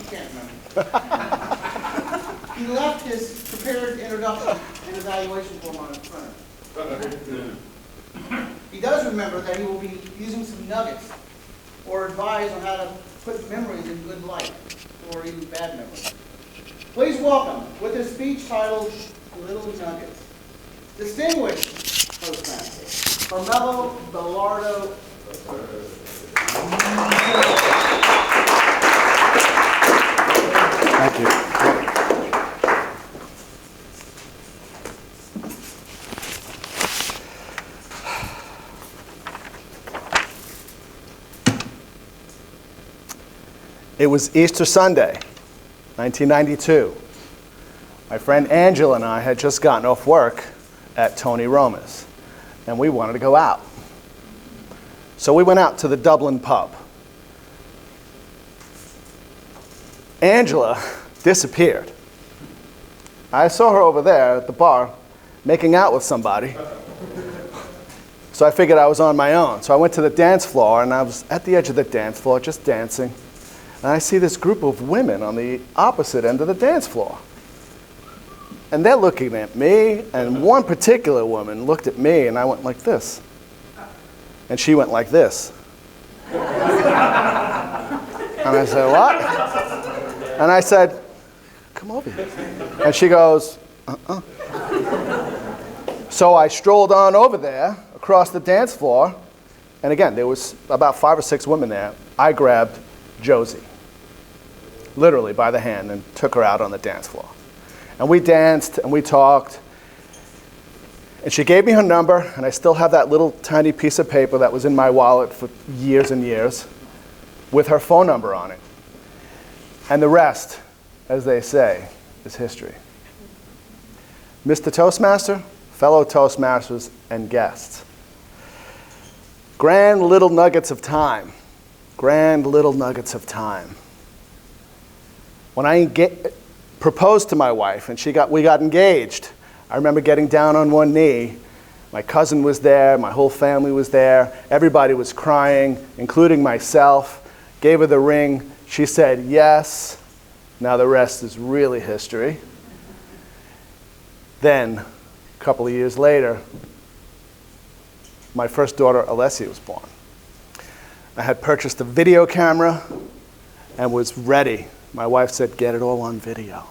can't remember. He left his prepared introduction and evaluation form on his printer. He does remember that he will be using some nuggets or advise on how to put memories in good light or even bad memories. Please welcome, with his speech titled Little Nuggets, distinguished Toastmaster, Carmelo Belardo. Thank you. It was Easter Sunday, 1992. My friend Angela and I had just gotten off work at Tony Roma's, and we wanted to go out. So we went out to the Dublin pub. Angela disappeared. I saw her over there at the bar making out with somebody. So I figured I was on my own. So I went to the dance floor, and I was at the edge of the dance floor just dancing. And I see this group of women on the opposite end of the dance floor. And they're looking at me, and one particular woman looked at me, and I went like this. And she went like this. And I said, what? And I said, come over here. And she goes, uh-uh. So I strolled on over there, across the dance floor, and again, there was about 5 or 6 women there. I grabbed Josie, literally by the hand, and took her out on the dance floor. And we danced and we talked. And she gave me her number, and I still have that little tiny piece of paper that was in my wallet for years and years with her phone number on it. And the rest, as they say, is history. Mr. Toastmaster, fellow Toastmasters, and guests. Grand little nuggets of time. Grand little nuggets of time. When I proposed to my wife and we got engaged, I remember getting down on one knee. My cousin was there, my whole family was there, everybody was crying, including myself. Gave her the ring, she said yes. Now the rest is really history. Then, a couple of years later, my first daughter, Alessia, was born. I had purchased a video camera and was ready. My wife said, get it all on video.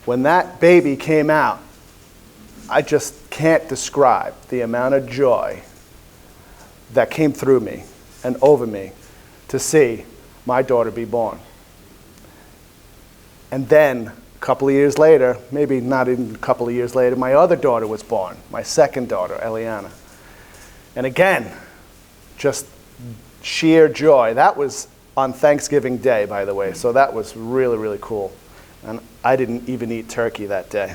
When that baby came out, I just can't describe the amount of joy that came through me and over me to see my daughter be born. And then, a couple of years later, maybe not even a couple of years later, my other daughter was born, my second daughter, Eliana. And again, just sheer joy. That was on Thanksgiving Day, by the way, so that was really, really cool. And I didn't even eat turkey that day.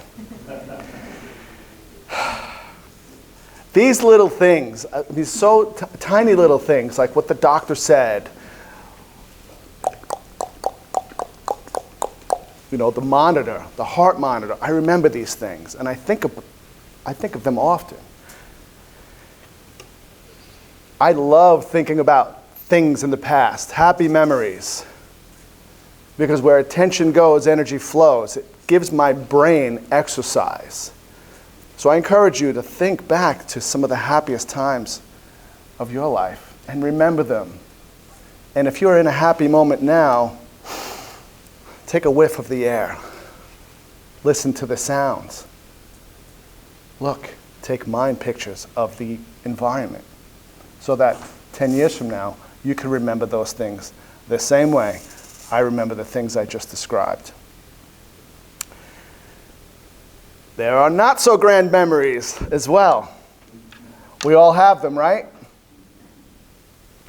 These little things, these so tiny little things, like what the doctor said, you know, the monitor, the heart monitor, I remember these things, and I think of them often. I love thinking about things in the past, happy memories, because where attention goes, energy flows. It gives my brain exercise. So I encourage you to think back to some of the happiest times of your life and remember them. And if you're in a happy moment now, take a whiff of the air. Listen to the sounds. Look, take mind pictures of the environment so that 10 years from now, you can remember those things the same way I remember the things I just described. There are not so grand memories as well. We all have them, right?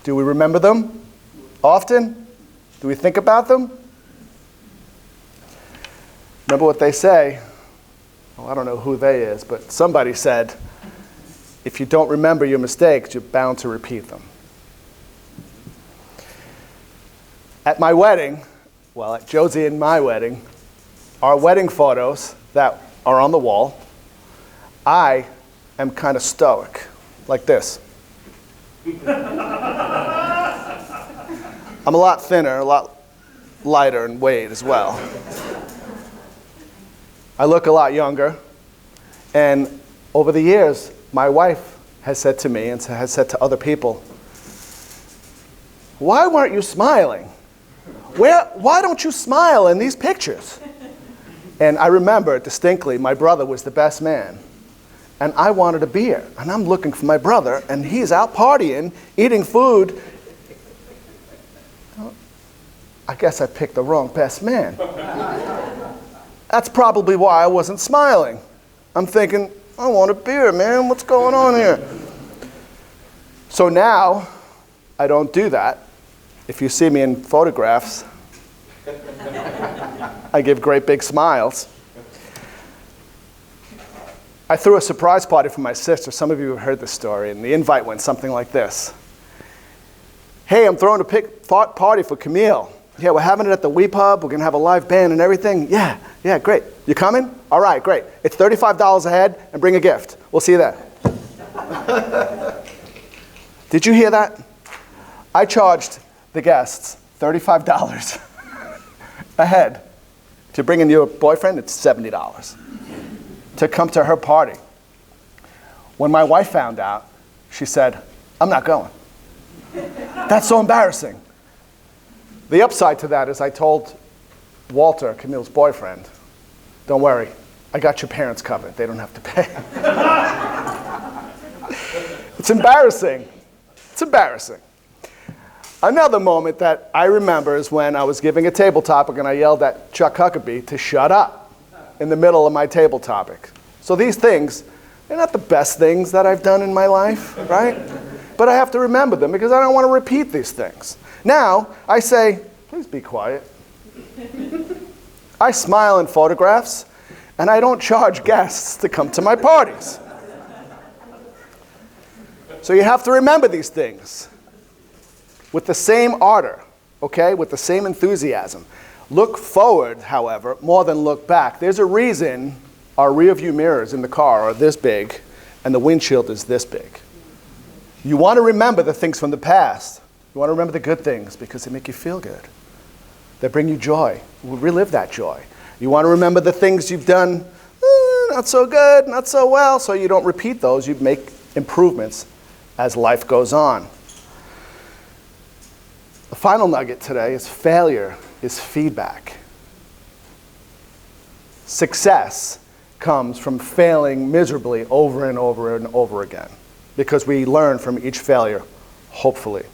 Do we remember them often? Do we think about them? Remember what they say? Well, I don't know who they is, but somebody said, if you don't remember your mistakes, you're bound to repeat them. At my wedding, well, at Josie and my wedding, our wedding photos that are on the wall, I am kind of stoic, like this. I'm a lot thinner, a lot lighter in weight as well. I look a lot younger. And over the years, my wife has said to me and has said to other people, why weren't you smiling? Why don't you smile in these pictures? And I remember distinctly, my brother was the best man. And I wanted a beer. And I'm looking for my brother, and he's out partying, eating food. I guess I picked the wrong best man. That's probably why I wasn't smiling. I'm thinking, I want a beer, man. What's going on here? So now, I don't do that. If you see me in photographs, I give great big smiles. I threw a surprise party for my sister. Some of you have heard this story, and the invite went something like this. Hey, I'm throwing a party for Camille. Yeah, we're having it at the Wee Pub. We're going to have a live band and everything. Yeah, great. You coming? All right, great. It's $35 a head, and bring a gift. We'll see you there. Did you hear that? I charged the guests $35 a head. If you're bringing your boyfriend, it's $70 to come to her party. When my wife found out, she said, I'm not going. That's so embarrassing. The upside to that is I told Walter, Camille's boyfriend, don't worry, I got your parents covered. They don't have to pay. It's embarrassing. It's embarrassing. Another moment that I remember is when I was giving a table topic and I yelled at Chuck Huckabee to shut up in the middle of my table topic. So these things, they're not the best things that I've done in my life, right? But I have to remember them because I don't want to repeat these things. Now, I say, please be quiet. I smile in photographs, and I don't charge guests to come to my parties. So you have to remember these things with the same ardor, okay, with the same enthusiasm. Look forward, however, more than look back. There's a reason our rear view mirrors in the car are this big and the windshield is this big. You want to remember the things from the past. You want to remember the good things because they make you feel good. They bring you joy. Relive that joy. You want to remember the things you've done not so good, not so well, so you don't repeat those. You make improvements as life goes on. The final nugget today is failure is feedback. Success comes from failing miserably over and over and over again because we learn from each failure, hopefully.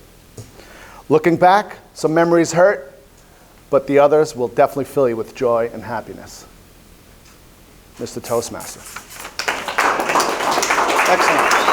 Looking back, some memories hurt, but the others will definitely fill you with joy and happiness. Mr. Toastmaster. Excellent.